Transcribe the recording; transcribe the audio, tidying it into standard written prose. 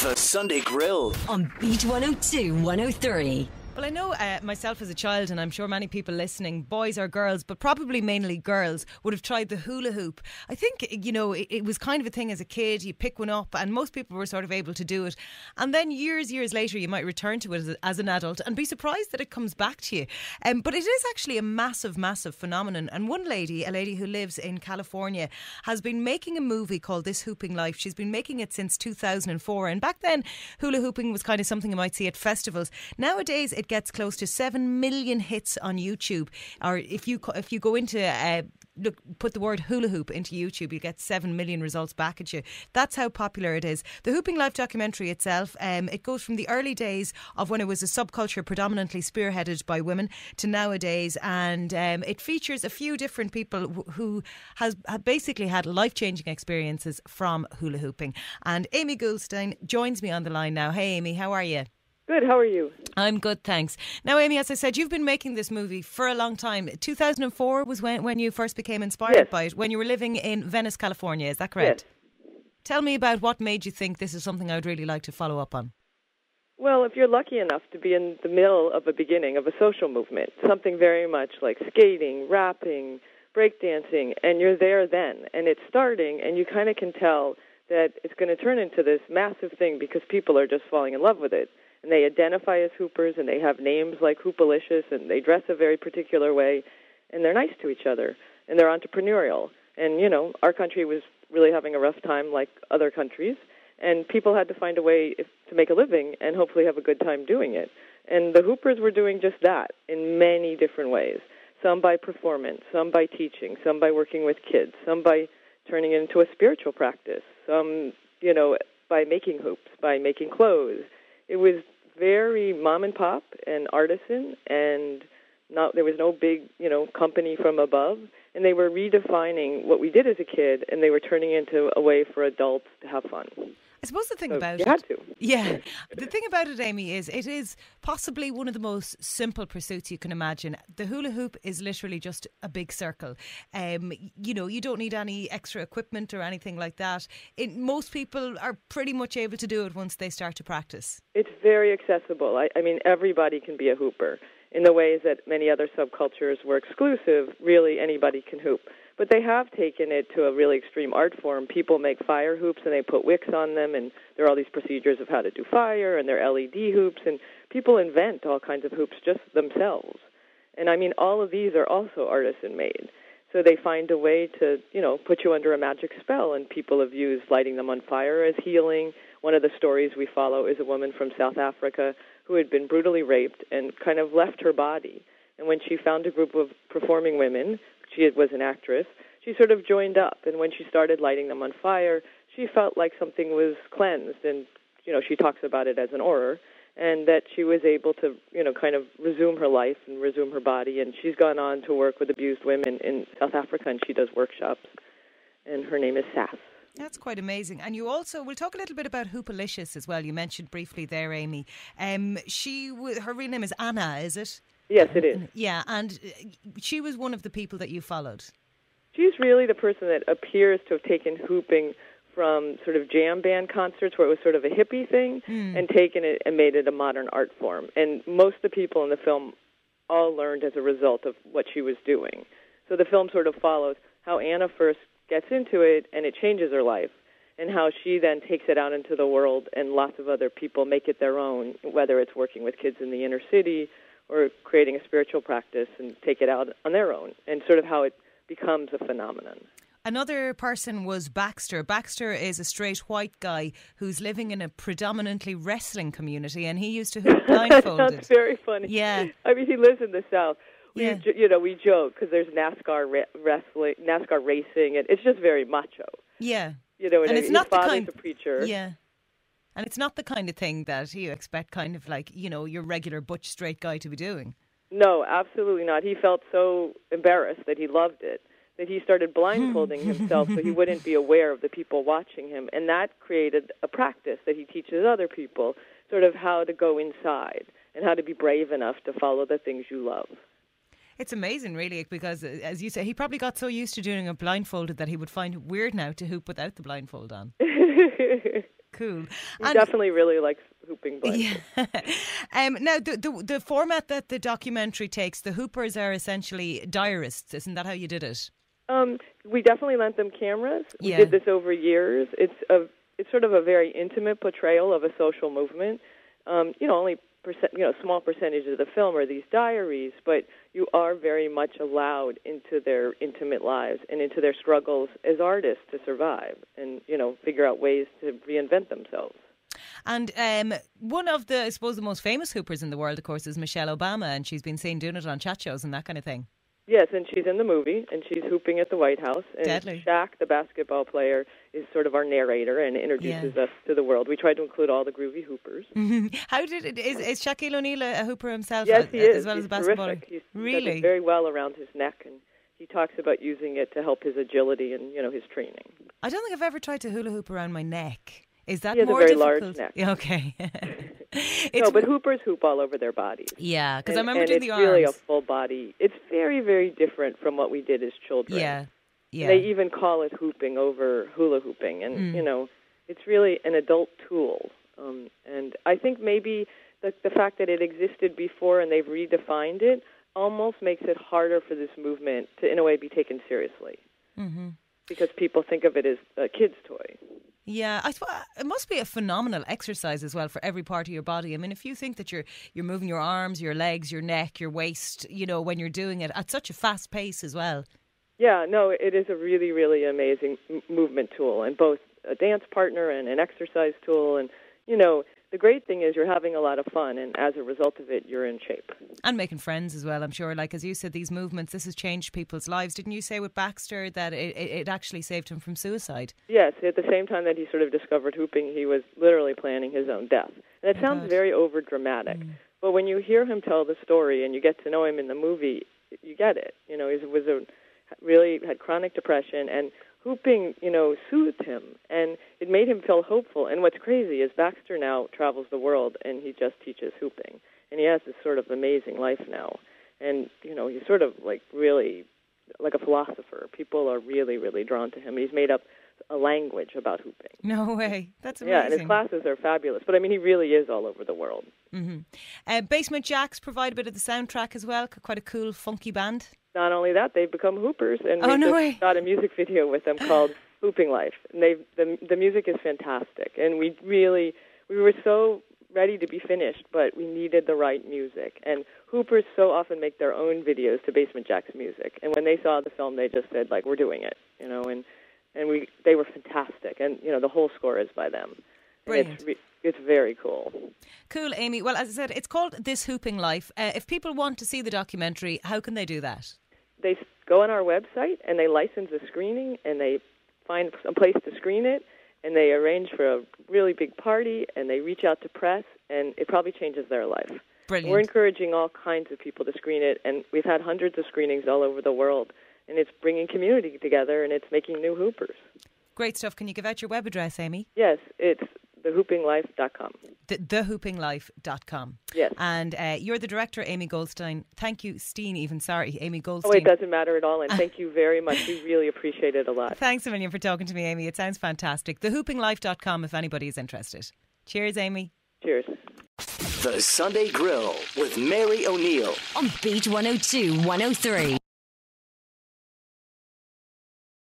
The Sunday Grill on Beat 102 103. Well, I know myself as a child, and I'm sure many people listening, boys or girls, but probably mainly girls, would have tried the hula hoop. I think, you know, it was kind of a thing as a kid. You pick one up and most people were sort of able to do it. And then years later, you might return to it as an adult and be surprised that it comes back to you. But it is actually a massive, massive phenomenon. And one lady, a lady who lives in California, has been making a movie called This Hooping Life. She's been making it since 2004. And back then, hula hooping was kind of something you might see at festivals. Nowadays, it gets close to 7 million hits on YouTube. Or if you go into put the word hula hoop into YouTube, you get 7 million results back at you. That's how popular it is. The Hooping Life documentary itself, it goes from the early days of when it was a subculture predominantly spearheaded by women to nowadays, and it features a few different people who have basically had life-changing experiences from hula hooping. And Amy Goldstein joins me on the line now. Hey Amy, how are you? Good, how are you? I'm good, thanks. Now, Amy, as I said, you've been making this movie for a long time. 2004 was when you first became inspired by it, when you were living in Venice, California. Is that correct? Yes. Tell me about what made you think this is something I'd really like to follow up on. Well, if you're lucky enough to be in the middle of a beginning of a social movement, something very much like skating, rapping, breakdancing, and you're there then, and it's starting, and you kind of can tell that it's going to turn into this massive thing because people are just falling in love with it. And they identify as hoopers, and they have names like Hoopalicious, and they dress a very particular way, and they're nice to each other, and they're entrepreneurial. And, you know, our country was really having a rough time like other countries, and people had to find a way to make a living and hopefully have a good time doing it. And the hoopers were doing just that in many different ways, some by performance, some by teaching, some by working with kids, some by turning it into a spiritual practice, some, you know, by making hoops, by making clothes. It was very mom and pop and artisan, and there was no big, you know, company from above. And they were redefining what we did as a kid, and they were turning it into a way for adults to have fun. I suppose the thing about you had to. Yeah. The thing about it, Amy, is it is possibly one of the most simple pursuits you can imagine. The hula hoop is literally just a big circle. You know, you don't need any extra equipment or anything like that. Most people are pretty much able to do it once they start to practice. It's very accessible. I mean, everybody can be a hooper. In the ways that many other subcultures were exclusive, really anybody can hoop. But they have taken it to a really extreme art form. People make fire hoops, and they put wicks on them, and there are all these procedures of how to do fire, and there are LED hoops, and people invent all kinds of hoops just themselves. And, I mean, all of these are also artisan-made. So they find a way to, you know, put you under a magic spell, and people have used lighting them on fire as healing. One of the stories we follow is a woman from South Africa who had been brutally raped and kind of left her body. And when she found a group of performing women, she was an actress, she sort of joined up. And when she started lighting them on fire, she felt like something was cleansed. And, you know, she talks about it as an aura, and that she was able to, you know, kind of resume her life and resume her body. And she's gone on to work with abused women in South Africa, and she does workshops. And her name is Sass. That's quite amazing. And you also, we'll talk a little bit about Hoopalicious as well. You mentioned briefly there, Amy. Her real name is Anna, is it? Yes, it is. Yeah, and she was one of the people that you followed. She's really the person that appears to have taken hooping from sort of jam band concerts where it was sort of a hippie thing and taken it and made it a modern art form. And most of the people in the film all learned as a result of what she was doing. So the film sort of follows how Anna first gets into it and it changes her life, and how she then takes it out into the world and lots of other people make it their own, whether it's working with kids in the inner city or creating a spiritual practice and take it out on their own, and sort of how it becomes a phenomenon. Another person was Baxter. Baxter is a straight white guy who's living in a predominantly wrestling community, and he used to hoop blindfolded. That's very funny. Yeah. I mean, he lives in the South. Yeah. We joke because there's NASCAR wrestling, NASCAR racing, and it's just very macho. Yeah. You know, and it's not the kind. A preacher. Yeah. And it's not the kind of thing that you expect kind of like, you know, your regular butch straight guy to be doing. No, absolutely not. He felt so embarrassed that he loved it, that he started blindfolding himself so he wouldn't be aware of the people watching him. And that created a practice that he teaches other people, sort of how to go inside and how to be brave enough to follow the things you love. It's amazing, really, because, as you say, he probably got so used to doing it blindfolded that he would find it weird now to hoop without the blindfold on. Cool. He definitely really likes hooping blanks. Yeah. Now, the format that the documentary takes, the hoopers are essentially diarists. Isn't that how you did it? We definitely lent them cameras. We did this over years. It's sort of a very intimate portrayal of a social movement. Only small percentage of the film are these diaries, but you are very much allowed into their intimate lives and into their struggles as artists to survive and, figure out ways to reinvent themselves. And one of the, I suppose, the most famous hoopers in the world, of course, is Michelle Obama, and she's been seen doing it on chat shows and that kind of thing. Yes, and she's in the movie, and she's hooping at the White House. And Deadly. Shaq, the basketball player, is sort of our narrator and introduces us to the world. We tried to include all the groovy hoopers. How did it? Is Shaquille O'Neal a hooper himself? Yes, he is. As well He's as a basketballer? Terrific. He really? does it very well around his neck, and he talks about using it to help his agility and, his training. I don't think I've ever tried to hula hoop around my neck. Is that he has more a very difficult? large neck. Yeah, okay. No, but hoopers hoop all over their bodies. Yeah, because I remember doing the arms. It's really a full body. It's very, very different from what we did as children. Yeah. They even call it hooping over hula hooping, and it's really an adult tool. And I think maybe the fact that it existed before and they've redefined it almost makes it harder for this movement to, in a way, be taken seriously. Mm-hmm. Because people think of it as a kid's toy. Yeah, I suppose it must be a phenomenal exercise as well for every part of your body. I mean, if you think that you're moving your arms, your legs, your neck, your waist, when you're doing it at such a fast pace as well. Yeah, no, it is a really, really amazing movement tool, and both a dance partner and an exercise tool. And, the great thing is you're having a lot of fun, and as a result of it, you're in shape. And making friends as well, I'm sure. Like, as you said, these movements, this has changed people's lives. Didn't you say with Baxter that it actually saved him from suicide? Yes, at the same time that he sort of discovered hooping, he was literally planning his own death. And it sounds very over-dramatic, but when you hear him tell the story and you get to know him in the movie, you get it. He really had chronic depression, and hooping, soothed him, and it made him feel hopeful. And what's crazy is Baxter now travels the world, and he just teaches hooping. And he has this sort of amazing life now. And, he's sort of really like a philosopher. People are really, really drawn to him. He's made up a language about hooping. No way. That's amazing. Yeah, and his classes are fabulous. But, he really is all over the world. Mm-hmm. Basement Jaxx provide a bit of the soundtrack as well. Quite a cool, funky band. Not only that, they've become hoopers, and we just got a music video with them called Hooping Life. And the music is fantastic, and we were so ready to be finished, but we needed the right music. And hoopers so often make their own videos to Basement Jaxx music, and when they saw the film, they just said, we're doing it, and they were fantastic, and the whole score is by them. Brilliant. It's very cool. Cool, Amy. Well, as I said, it's called This Hooping Life. If people want to see the documentary, how can they do that? They go on our website and they license a screening, and they find some place to screen it, and they arrange for a really big party, and they reach out to press, and it probably changes their life. Brilliant. We're encouraging all kinds of people to screen it, and we've had hundreds of screenings all over the world, and it's bringing community together, and it's making new hoopers. Great stuff. Can you give out your web address, Amy? Yes, it's thehoopinglife.com. Thehoopinglife.com. Yes. And you're the director, Amy Goldstein. Thank you, Amy Goldstein. Oh, it doesn't matter at all, and thank you very much. We really appreciate it a lot. Thanks a million for talking to me, Amy. It sounds fantastic. Thehoopinglife.com if anybody is interested. Cheers, Amy. Cheers. The Sunday Grill with Mary O'Neill on Beat 102 103.